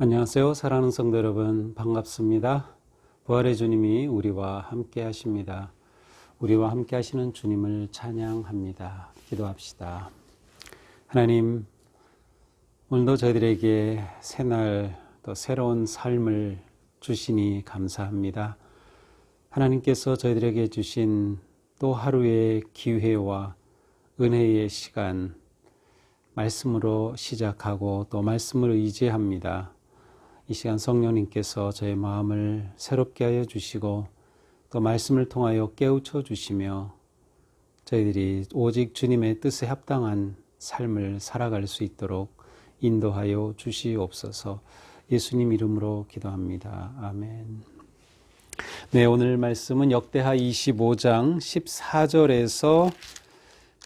안녕하세요. 사랑하는 성도 여러분, 반갑습니다. 부활의 주님이 우리와 함께 하십니다. 우리와 함께 하시는 주님을 찬양합니다. 기도합시다. 하나님, 오늘도 저희들에게 새날 또 새로운 삶을 주시니 감사합니다. 하나님께서 저희들에게 주신 또 하루의 기회와 은혜의 시간, 말씀으로 시작하고 또 말씀을 의지합니다. 이 시간 성령님께서 저의 마음을 새롭게 하여 주시고 또 말씀을 통하여 깨우쳐 주시며 저희들이 오직 주님의 뜻에 합당한 삶을 살아갈 수 있도록 인도하여 주시옵소서. 예수님 이름으로 기도합니다. 아멘. 네, 오늘 말씀은 역대하 25장 14절에서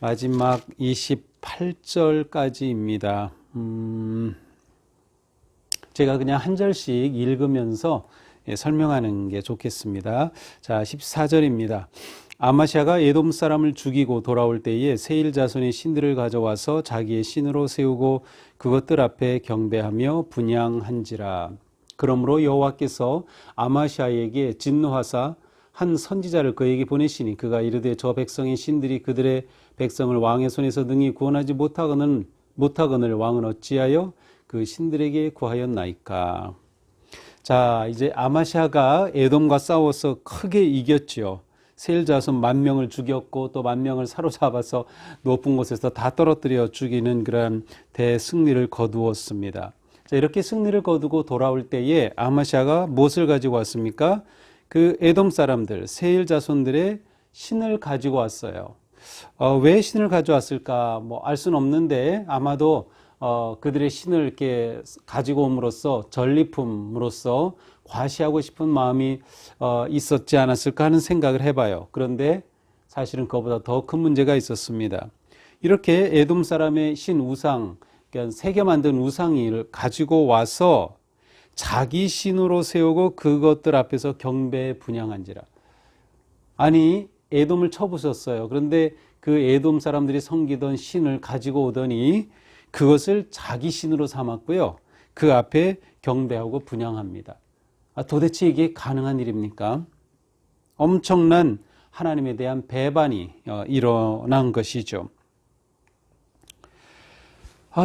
마지막 28절까지입니다. 제가 그냥 한 절씩 읽으면서 설명하는 게 좋겠습니다. 자, 14절입니다. 아마시아가 에돔 사람을 죽이고 돌아올 때에 세일 자손의 신들을 가져와서 자기의 신으로 세우고 그것들 앞에 경배하며 분향한지라. 그러므로 여호와께서 아마시아에게 진노하사 한 선지자를 그에게 보내시니 그가 이르되 저 백성의 신들이 그들의 백성을 왕의 손에서 능히 구원하지 못하거늘 왕은 어찌하여 그 신들에게 구하였나이까. 자, 이제 아마시아가 에돔과 싸워서 크게 이겼죠. 세일 자손 10,000명을 죽였고 또 10,000명을 사로잡아서 높은 곳에서 다 떨어뜨려 죽이는 그런 대승리를 거두었습니다. 자, 이렇게 승리를 거두고 돌아올 때에 아마시아가 무엇을 가지고 왔습니까? 그 에돔 사람들, 세일 자손들의 신을 가지고 왔어요. 왜 신을 가져왔을까? 알 수는 없는데 아마도 그들의 신을 이렇게 가지고 옴으로써 전리품으로써 과시하고 싶은 마음이 있었지 않았을까 하는 생각을 해봐요. 그런데 사실은 그것보다 더 큰 문제가 있었습니다. 이렇게 에돔 사람의 신 우상, 그러니까 새겨 만든 우상을 가지고 와서 자기 신으로 세우고 그것들 앞에서 경배 분향한지라. 아니, 에돔을 쳐부셨어요. 그런데 그 에돔 사람들이 섬기던 신을 가지고 오더니 그것을 자기 신으로 삼았고요. 그 앞에 경배하고 분향합니다. 도대체 이게 가능한 일입니까? 엄청난 하나님에 대한 배반이 일어난 것이죠.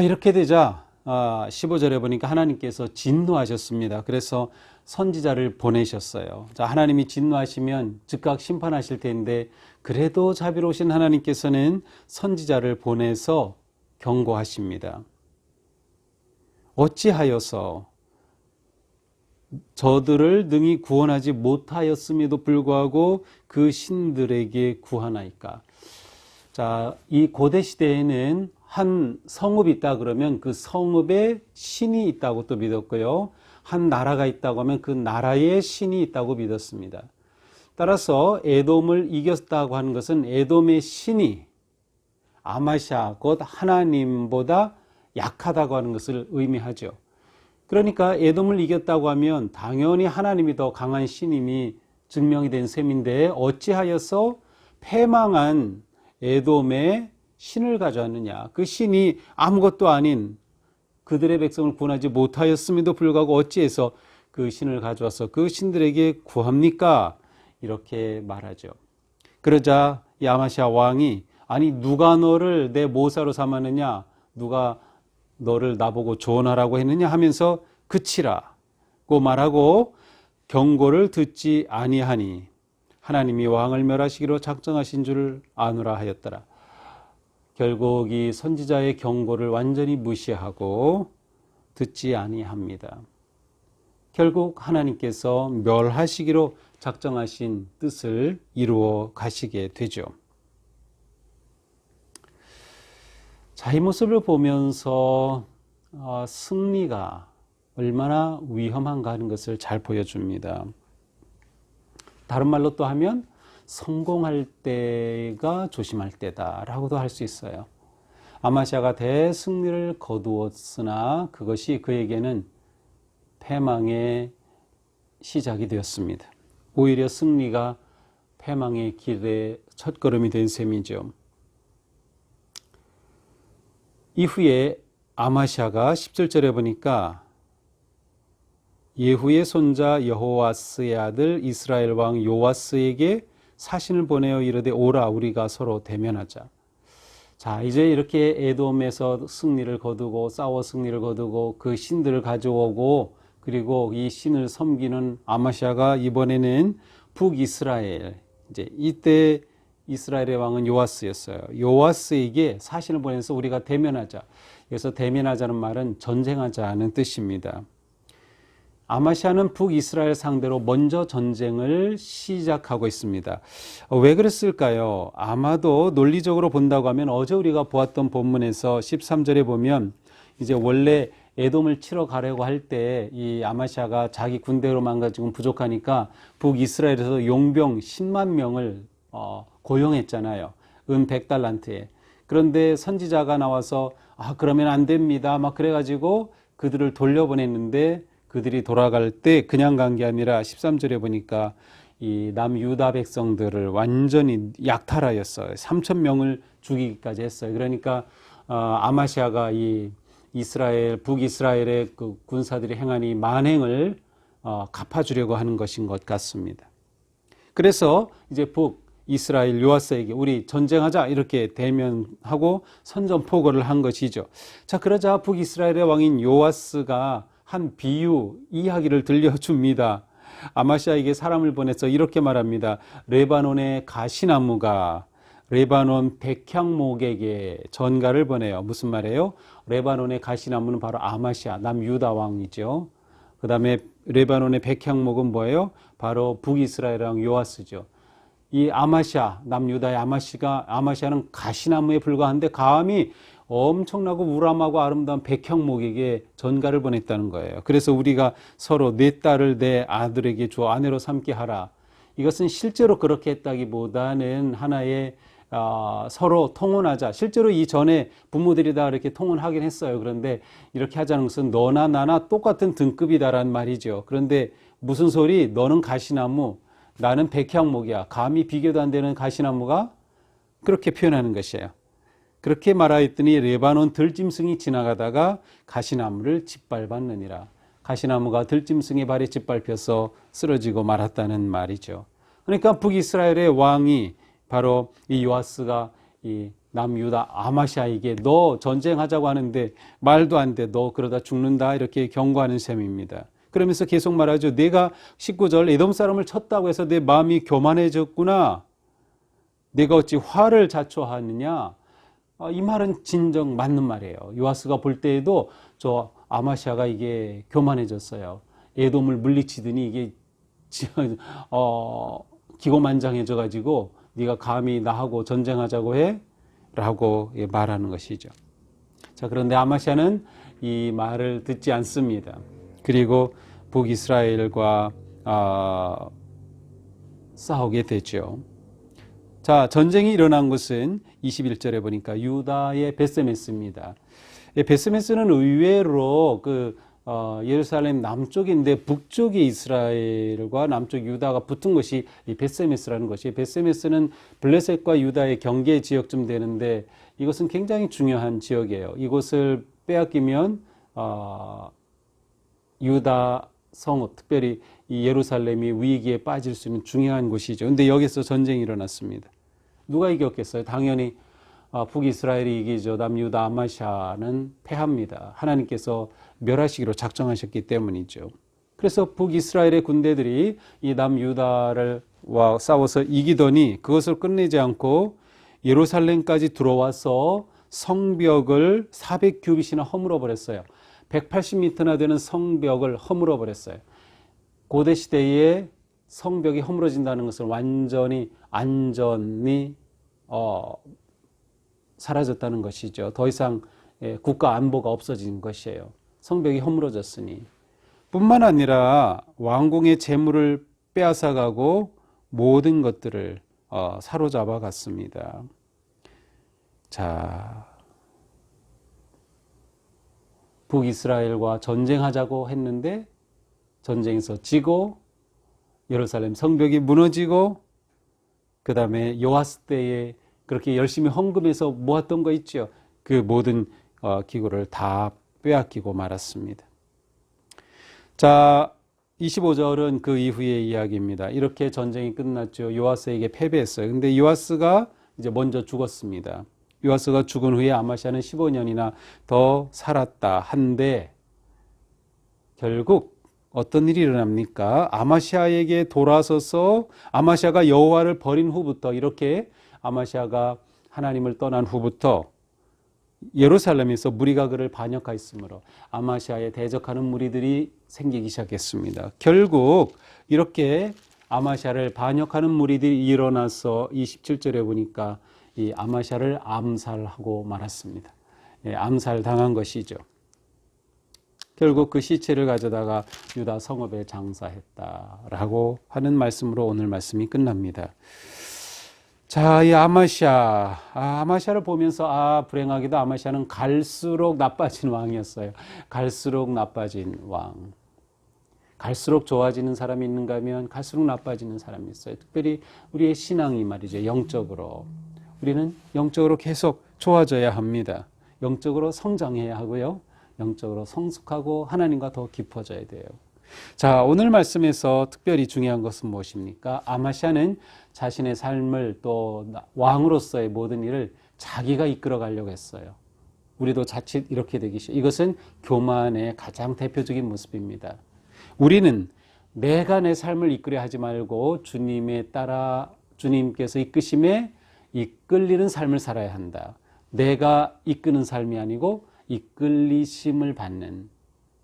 이렇게 되자 15절에 보니까 하나님께서 진노하셨습니다. 그래서 선지자를 보내셨어요. 자, 하나님이 진노하시면 즉각 심판하실 텐데 그래도 자비로우신 하나님께서는 선지자를 보내서 경고하십니다. 어찌하여서 저들을 능히 구원하지 못하였음에도 불구하고 그 신들에게 구하나이까. 자, 이 고대 시대에는 한 성읍이 있다 그러면 그 성읍에 신이 있다고 또 믿었고요. 한 나라가 있다고 하면 그 나라에 신이 있다고 믿었습니다. 따라서 에돔을 이겼다고 하는 것은 에돔의 신이 아마시아 곧 하나님보다 약하다고 하는 것을 의미하죠. 그러니까 에돔을 이겼다고 하면 당연히 하나님이 더 강한 신임이 증명이 된 셈인데 어찌하여서 패망한 에돔의 신을 가져왔느냐. 그 신이 아무것도 아닌 그들의 백성을 구원하지 못하였음에도 불구하고 어찌해서 그 신을 가져와서 그 신들에게 구합니까? 이렇게 말하죠. 그러자 이 아마시아 왕이 아니 누가 너를 내 모사로 삼았느냐, 누가 너를 나보고 조언하라고 했느냐 하면서 그치라고 말하고 경고를 듣지 아니하니 하나님이 왕을 멸하시기로 작정하신 줄 아노라 하였더라. 결국 이 선지자의 경고를 완전히 무시하고 듣지 아니합니다. 결국 하나님께서 멸하시기로 작정하신 뜻을 이루어 가시게 되죠. 자, 이 모습을 보면서 승리가 얼마나 위험한가 하는 것을 잘 보여줍니다. 다른 말로 또 하면 성공할 때가 조심할 때다라고도 할 수 있어요. 아마시아가 대승리를 거두었으나 그것이 그에게는 패망의 시작이 되었습니다. 오히려 승리가 패망의 길의 첫걸음이 된 셈이죠. 이후에 아마시아가 17절에 보니까 예후의 손자 여호와스의 아들 이스라엘 왕 요아스에게 사신을 보내어 이르되 오라 우리가 서로 대면하자. 자, 이제 이렇게 에돔에서 승리를 거두고 싸워 승리를 거두고 그 신들을 가져오고 그리고 이 신을 섬기는 아마시아가 이번에는 북이스라엘, 이제 이때 이스라엘의 왕은 요아스였어요. 요아스에게 사신을 보내서 우리가 대면하자. 그래서 대면하자는 말은 전쟁하자는 뜻입니다. 아마시아는 북이스라엘 상대로 먼저 전쟁을 시작하고 있습니다. 왜 그랬을까요? 아마도 논리적으로 본다고 하면 어제 우리가 보았던 본문에서 13절에 보면 이제 원래 에돔을 치러 가려고 할 때 이 아마시아가 자기 군대로만 가지고 부족하니까 북이스라엘에서 용병 10만 명을 고용했잖아요. 은 100달란트에. 그런데 선지자가 나와서 그러면 안 됩니다. 막 그래가지고 그들을 돌려보냈는데 그들이 돌아갈 때 그냥 간 게 아니라 13절에 보니까 이 남유다 백성들을 완전히 약탈하였어요. 3,000명을 죽이기까지 했어요. 그러니까 아마시아가 이 이스라엘, 북이스라엘의 그 군사들이 행한 이 만행을 갚아주려고 하는 것인 것 같습니다. 그래서 이제 북이스라엘 요아스에게 우리 전쟁하자 이렇게 대면하고 선전포고를 한 것이죠. 자, 그러자 북이스라엘의 왕인 요아스가 한 비유 이야기를 들려줍니다. 아마시아에게 사람을 보내서 이렇게 말합니다. 레바논의 가시나무가 레바논 백향목에게 전가를 보내요. 무슨 말이에요? 레바논의 가시나무는 바로 아마시아, 남유다 왕이죠. 그 다음에 레바논의 백향목은 뭐예요? 바로 북이스라엘 왕 요아스죠. 이 아마시아, 남유다의 아마시아는 가시나무에 불과한데 감히 엄청나고 우람하고 아름다운 백향목에게 전가를 보냈다는 거예요. 그래서 우리가 서로 내 딸을 내 아들에게 주어 아내로 삼게 하라. 이것은 실제로 그렇게 했다기보다는 하나의 서로 통혼하자. 실제로 이전에 부모들이 다 이렇게 통혼하긴 했어요. 그런데 이렇게 하자는 것은 너나 나나 똑같은 등급이다라는 말이죠. 그런데 무슨 소리? 너는 가시나무, 나는 백향목이야. 감히 비교도 안 되는 가시나무가 그렇게 표현하는 것이에요. 그렇게 말하였더니 레바논 들짐승이 지나가다가 가시나무를 짓밟았느니라. 가시나무가 들짐승의 발에 짓밟혀서 쓰러지고 말았다는 말이죠. 그러니까 북이스라엘의 왕이 바로 이 요아스가 이 남유다 아마시아에게 너 전쟁하자고 하는데 말도 안 돼. 너 그러다 죽는다. 이렇게 경고하는 셈입니다. 그러면서 계속 말하죠. 내가 19절 에돔 사람을 쳤다고 해서 내 마음이 교만해졌구나. 내가 어찌 화를 자초하느냐. 이 말은 진정 맞는 말이에요. 요아스가 볼 때에도 저 아마시아가 이게 교만해졌어요. 에돔을 물리치더니 이게 기고만장해져 가지고 네가 감히 나하고 전쟁하자고 해? 라고 말하는 것이죠. 자, 그런데 아마시아는 이 말을 듣지 않습니다. 그리고 북이스라엘과 싸우게 되죠. 자, 전쟁이 일어난 곳은 21절에 보니까 유다의 베스메스입니다. 베스메스는 의외로 예루살렘 남쪽인데 북쪽이 이스라엘과 남쪽 유다가 붙은 것이 이 베스메스라는 것이, 베스메스는 블레셋과 유다의 경계 지역쯤 되는데 이것은 굉장히 중요한 지역이에요. 이곳을 빼앗기면 유다 성읍, 특별히 이 예루살렘이 위기에 빠질 수 있는 중요한 곳이죠. 근데 여기서 전쟁이 일어났습니다. 누가 이겼겠어요? 당연히 북이스라엘이 이기죠. 남유다 아마시아는 패합니다. 하나님께서 멸하시기로 작정하셨기 때문이죠. 그래서 북이스라엘의 군대들이 이 남유다와 싸워서 이기더니 그것을 끝내지 않고 예루살렘까지 들어와서 성벽을 400규빗이나 허물어 버렸어요. 180m나 되는 성벽을 허물어 버렸어요. 고대 시대에 성벽이 허물어진다는 것은 완전히 안전이 사라졌다는 것이죠. 더 이상 국가 안보가 없어진 것이에요. 성벽이 허물어졌으니. 뿐만 아니라 왕궁의 재물을 빼앗아가고 모든 것들을 사로잡아 갔습니다. 자, 북이스라엘과 전쟁하자고 했는데 전쟁에서 지고 예루살렘 성벽이 무너지고 그 다음에 요아스 때에 그렇게 열심히 헌금해서 모았던 거 있죠. 그 모든 기구를 다 빼앗기고 말았습니다. 자, 25절은 그 이후의 이야기입니다. 이렇게 전쟁이 끝났죠. 요아스에게 패배했어요. 근데 요아스가 이제 먼저 죽었습니다. 요아스가 죽은 후에 아마시아는 15년이나 더 살았다 한데 결국 어떤 일이 일어납니까? 아마시아에게 돌아서서 아마시아가 여호와를 버린 후부터 이렇게 아마시아가 하나님을 떠난 후부터 예루살렘에서 무리가 그를 반역하였으므로 아마시아에 대적하는 무리들이 생기기 시작했습니다. 결국 이렇게 아마시아를 반역하는 무리들이 일어나서 27절에 보니까 이 아마시아를 암살하고 말았습니다. 예, 암살당한 것이죠. 결국 그 시체를 가져다가 유다 성읍에 장사했다라고 하는 말씀으로 오늘 말씀이 끝납니다. 자, 이 아마시아를 보면서 불행하게도 아마시아는 갈수록 나빠진 왕이었어요. 갈수록 나빠진 왕. 갈수록 좋아지는 사람이 있는가 하면 갈수록 나빠지는 사람이 있어요. 특별히 우리의 신앙이 말이죠. 영적으로. 우리는 영적으로 계속 좋아져야 합니다. 영적으로 성장해야 하고요. 영적으로 성숙하고 하나님과 더 깊어져야 돼요. 자, 오늘 말씀에서 특별히 중요한 것은 무엇입니까? 아마시아는 자신의 삶을 또 왕으로서의 모든 일을 자기가 이끌어 가려고 했어요. 우리도 자칫 이렇게 되기 싫어요. 이것은 교만의 가장 대표적인 모습입니다. 우리는 내가 내 삶을 이끌려 하지 말고 주님에 따라 주님께서 이끄심에 이끌리는 삶을 살아야 한다. 내가 이끄는 삶이 아니고 이끌리심을 받는,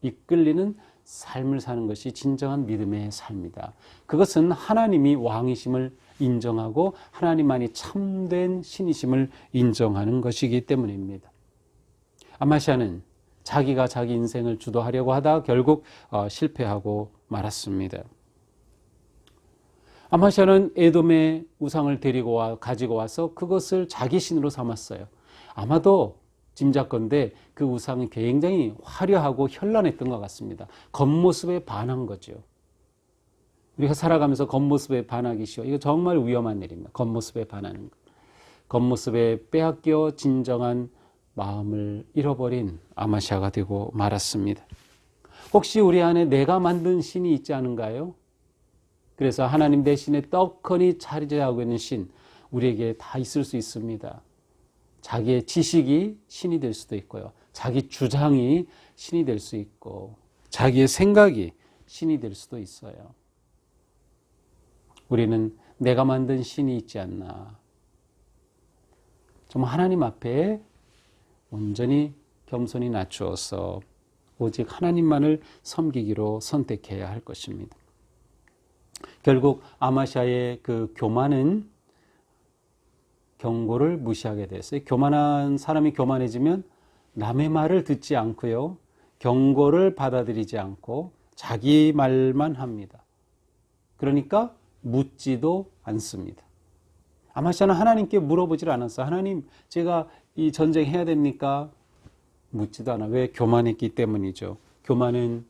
이끌리는 삶을 사는 것이 진정한 믿음의 삶이다. 그것은 하나님이 왕이심을 인정하고 하나님만이 참된 신이심을 인정하는 것이기 때문입니다. 아마시아는 자기가 자기 인생을 주도하려고 하다 결국 실패하고 말았습니다. 아마시아는 에돔의 우상을 가지고 와서 그것을 자기 신으로 삼았어요. 아마도 짐작건대 그 우상이 굉장히 화려하고 현란했던 것 같습니다. 겉모습에 반한 거죠. 우리가 살아가면서 겉모습에 반하기 쉬워. 이거 정말 위험한 일입니다. 겉모습에 반하는 것. 겉모습에 빼앗겨 진정한 마음을 잃어버린 아마시아가 되고 말았습니다. 혹시 우리 안에 내가 만든 신이 있지 않은가요? 그래서 하나님 대신에 떡하니 차지하고 있는 신, 우리에게 다 있을 수 있습니다. 자기의 지식이 신이 될 수도 있고요. 자기 주장이 신이 될 수 있고 자기의 생각이 신이 될 수도 있어요. 우리는 내가 만든 신이 있지 않나. 정말 하나님 앞에 온전히 겸손히 낮추어서 오직 하나님만을 섬기기로 선택해야 할 것입니다. 결국 아마시아의 그 교만은 경고를 무시하게 됐어요. 교만한 사람이 교만해지면 남의 말을 듣지 않고요. 경고를 받아들이지 않고 자기 말만 합니다. 그러니까 묻지도 않습니다. 아마시아는 하나님께 물어보질 않았어요. 하나님, 제가 이 전쟁 해야 됩니까? 묻지도 않아. 왜? 교만했기 때문이죠. 교만은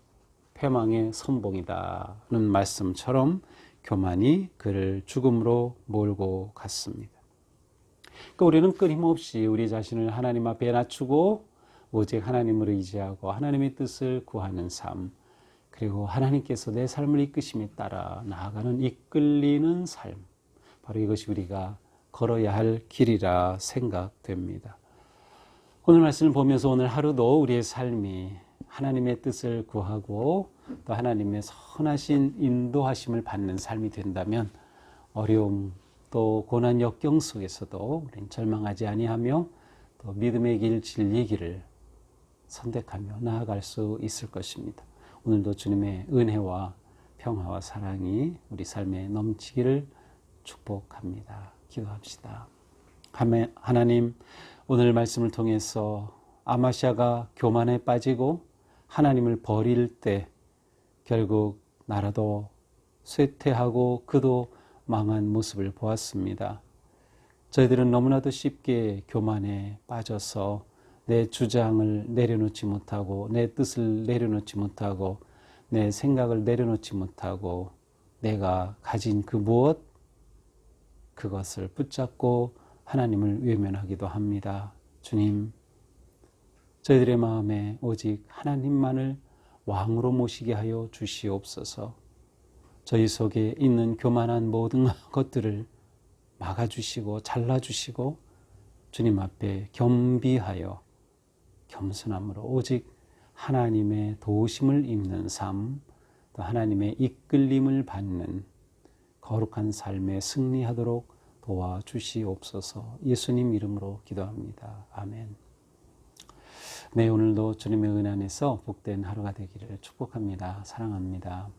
패망의 선봉이다는 말씀처럼 교만이 그를 죽음으로 몰고 갔습니다. 그러니까 우리는 끊임없이 우리 자신을 하나님 앞에 낮추고 오직 하나님을 의지하고 하나님의 뜻을 구하는 삶, 그리고 하나님께서 내 삶을 이끄심에 따라 나아가는 이끌리는 삶, 바로 이것이 우리가 걸어야 할 길이라 생각됩니다. 오늘 말씀을 보면서 오늘 하루도 우리의 삶이 하나님의 뜻을 구하고 또 하나님의 선하신 인도하심을 받는 삶이 된다면 어려움 또 고난 역경 속에서도 우리는 절망하지 아니하며 또 믿음의 길 진리의 길을 선택하며 나아갈 수 있을 것입니다. 오늘도 주님의 은혜와 평화와 사랑이 우리 삶에 넘치기를 축복합니다. 기도합시다. 하나님, 오늘 말씀을 통해서 아마시아가 교만에 빠지고 하나님을 버릴 때 결국 나라도 쇠퇴하고 그도 망한 모습을 보았습니다. 저희들은 너무나도 쉽게 교만에 빠져서 내 주장을 내려놓지 못하고 내 뜻을 내려놓지 못하고 내 생각을 내려놓지 못하고 내가 가진 그 무엇 그것을 붙잡고 하나님을 외면하기도 합니다. 주님, 저희들의 마음에 오직 하나님만을 왕으로 모시게 하여 주시옵소서. 저희 속에 있는 교만한 모든 것들을 막아주시고 잘라주시고 주님 앞에 겸비하여 겸손함으로 오직 하나님의 도우심을 입는 삶, 또 하나님의 이끌림을 받는 거룩한 삶에 승리하도록 도와주시옵소서. 예수님 이름으로 기도합니다. 아멘. 네, 오늘도 주님의 은혜 안에서 복된 하루가 되기를 축복합니다. 사랑합니다.